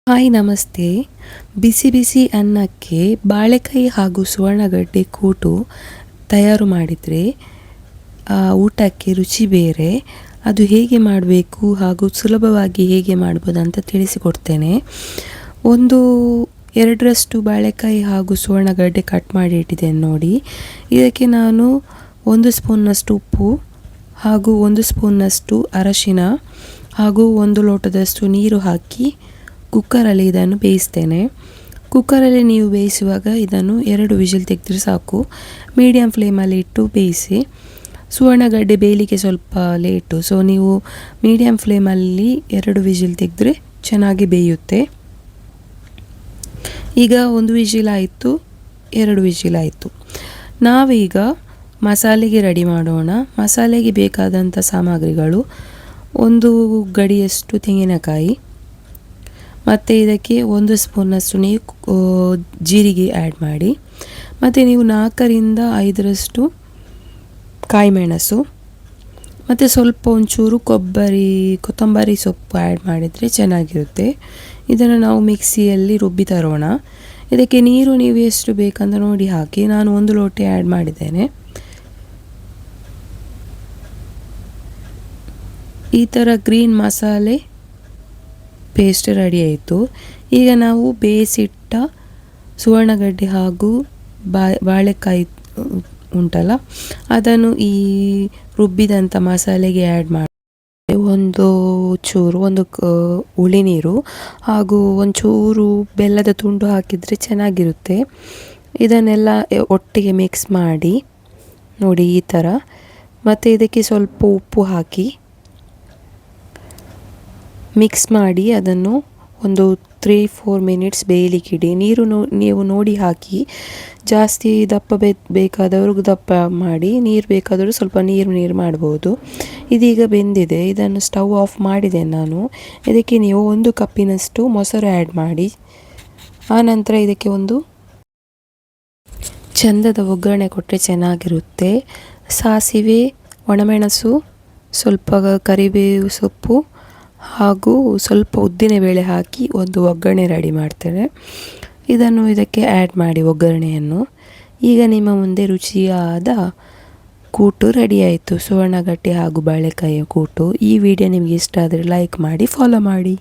Hi ನಮಸ್ತೆ. ಬಿಸಿ ಬಿಸಿ ಅನ್ನಕ್ಕೆ ಬಾಳೆಕಾಯಿ ಹಾಗೂ ಸುವರ್ಣಗಡ್ಡೆ ಕೂಟು ತಯಾರು ಮಾಡಿದರೆ ಊಟಕ್ಕೆ ರುಚಿ ಬೇರೆ. ಅದು ಹೇಗೆ ಮಾಡಬೇಕು ಹಾಗೂ ಸುಲಭವಾಗಿ ಹೇಗೆ ಮಾಡ್ಬೋದು ಅಂತ ತಿಳಿಸಿಕೊಡ್ತೇನೆ. ಒಂದು 2ರಷ್ಟು ಬಾಳೆಕಾಯಿ ಹಾಗೂ ಸುವರ್ಣಗಡ್ಡೆ ಕಟ್ ಮಾಡಿ ಇಟ್ಟಿದ್ದೇನೆ ನೋಡಿ. ಇದಕ್ಕೆ ನಾನು 1 ಸ್ಪೂನ್ನಷ್ಟು ಉಪ್ಪು ಹಾಗೂ 1 ಸ್ಪೂನ್ನಷ್ಟು ಅರಶಿನ ಹಾಗೂ 1 ಲೋಟದಷ್ಟು ನೀರು ಹಾಕಿ ಕುಕ್ಕರಲ್ಲಿ ಇದನ್ನು ಬೇಯಿಸ್ತೇನೆ. ಕುಕ್ಕರಲ್ಲಿ ನೀವು ಬೇಯಿಸುವಾಗ ಇದನ್ನು 2 ವಿಜಿಲ್ ತೆಗೆದ್ರೆ ಸಾಕು. ಮೀಡಿಯಮ್ ಫ್ಲೇಮಲ್ಲಿ ಇಟ್ಟು ಬೇಯಿಸಿ. ಸುವರ್ಣಗಡ್ಡೆ ಬೇಯಲಿಕ್ಕೆ ಸ್ವಲ್ಪ ಲೇಟು, ಸೊ ನೀವು ಮೀಡಿಯಮ್ ಫ್ಲೇಮಲ್ಲಿ 2 ವಿಜಿಲ್ ತೆಗೆದ್ರೆ ಚೆನ್ನಾಗಿ ಬೇಯುತ್ತೆ. ಈಗ 1 ವಿಜಿಲ್ ಆಯಿತು, 2 ವಿಜಿಲ್ ಆಯಿತು. ನಾವೀಗ ಮಸಾಲೆಗೆ ರೆಡಿ ಮಾಡೋಣ. ಮಸಾಲೆಗೆ ಬೇಕಾದಂಥ ಸಾಮಗ್ರಿಗಳು: 1 ಗಡಿಯಷ್ಟು ತೆಂಗಿನಕಾಯಿ, ಮತ್ತು ಇದಕ್ಕೆ 1 ಸ್ಪೂನ್ನಷ್ಟು ನೀವು ಜೀರಿಗೆ ಆ್ಯಡ್ ಮಾಡಿ, ಮತ್ತು ನೀವು 4ರಿಂದ 5ರಷ್ಟು ಕಾಯಿಮೆಣಸು, ಮತ್ತು ಸ್ವಲ್ಪ ಒಂಚೂರು ಕೊತ್ತಂಬರಿ ಸೊಪ್ಪು ಆ್ಯಡ್ ಮಾಡಿದರೆ ಚೆನ್ನಾಗಿರುತ್ತೆ. ಇದನ್ನು ನಾವು ಮಿಕ್ಸಿಯಲ್ಲಿ ರುಬ್ಬಿ ತರೋಣ. ಇದಕ್ಕೆ ನೀರು ನೀವು ಎಷ್ಟು ಬೇಕಂತ ನೋಡಿ ಹಾಕಿ. ನಾನು 1 ಲೋಟ ಆ್ಯಡ್ ಮಾಡಿದ್ದೇನೆ. ಈ ಥರ ಗ್ರೀನ್ ಮಸಾಲೆ ಪೇಸ್ಟ್ ರೆಡಿ ಆಯಿತು. ಈಗ ನಾವು ಬೇಯಿಸಿಟ್ಟ ಸುವರ್ಣಗಡ್ಡೆ ಹಾಗೂ ಬಾಳೆಕಾಯಿ ಉಂಟಲ್ಲ, ಅದನ್ನು ಈ ರುಬ್ಬಿದಂಥ ಮಸಾಲೆಗೆ ಆ್ಯಡ್ ಮಾಡಿ ಒಂದು ಹುಳಿ ನೀರು ಹಾಗೂ ಒಂಚೂರು ಬೆಲ್ಲದ ತುಂಡು ಹಾಕಿದರೆ ಚೆನ್ನಾಗಿರುತ್ತೆ. ಇದನ್ನೆಲ್ಲ ಒಟ್ಟಿಗೆ ಮಿಕ್ಸ್ ಮಾಡಿ ನೋಡಿ ಈ ಥರ. ಮತ್ತು ಇದಕ್ಕೆ ಸ್ವಲ್ಪ ಉಪ್ಪು ಹಾಕಿ ಮಿಕ್ಸ್ ಮಾಡಿ ಅದನ್ನು ಒಂದು 3-4 ಮಿನಿಟ್ಸ್ ಬೇಯಲಿಕ್ಕಿಡಿ. ನೀರು ನೀವು ನೋಡಿ ಹಾಕಿ. ಜಾಸ್ತಿ ದಪ್ಪ ಬೇಕಾದವರು ದಪ್ಪ ಮಾಡಿ, ನೀರು ಬೇಕಾದರೂ ಸ್ವಲ್ಪ ನೀರು ಮಾಡ್ಬೋದು. ಇದೀಗ ಬೆಂದಿದೆ. ಇದನ್ನು ಸ್ಟವ್ ಆಫ್ ಮಾಡಿದೆ ನಾನು. ಇದಕ್ಕೆ ನೀವು 1 ಕಪ್ಪಿನಷ್ಟು ಮೊಸರು ಆ್ಯಡ್ ಮಾಡಿ. ಆನಂತರ ಇದಕ್ಕೆ ಒಂದು ಚಂದದ ಒಗ್ಗರಣೆ ಕೊಟ್ಟರೆ ಚೆನ್ನಾಗಿರುತ್ತೆ. ಸಾಸಿವೆ, ಒಣಮೆಣಸು, ಸ್ವಲ್ಪ ಕರಿಬೇವು ಸೊಪ್ಪು ಹಾಗೂ ಸ್ವಲ್ಪ ಉದ್ದಿನಬೇಳೆ ಹಾಕಿ ಒಂದು ಒಗ್ಗರಣೆ ರೆಡಿ ಮಾಡ್ತೇನೆ. ಇದನ್ನು ಇದಕ್ಕೆ ಆ್ಯಡ್ ಮಾಡಿ ಒಗ್ಗರಣೆಯನ್ನು. ಈಗ ನಿಮ್ಮ ಮುಂದೆ ರುಚಿಯಾದ ಕೂಟು ರೆಡಿ ಆಯಿತು, ಸುವರ್ಣಗಡ್ಡೆ ಹಾಗೂ ಬಾಳೆಕಾಯಿಯ ಕೂಟು. ಈ ವಿಡಿಯೋ ನಿಮಗೆ ಇಷ್ಟ ಆದರೆ ಲೈಕ್ ಮಾಡಿ, ಫಾಲೋ ಮಾಡಿ.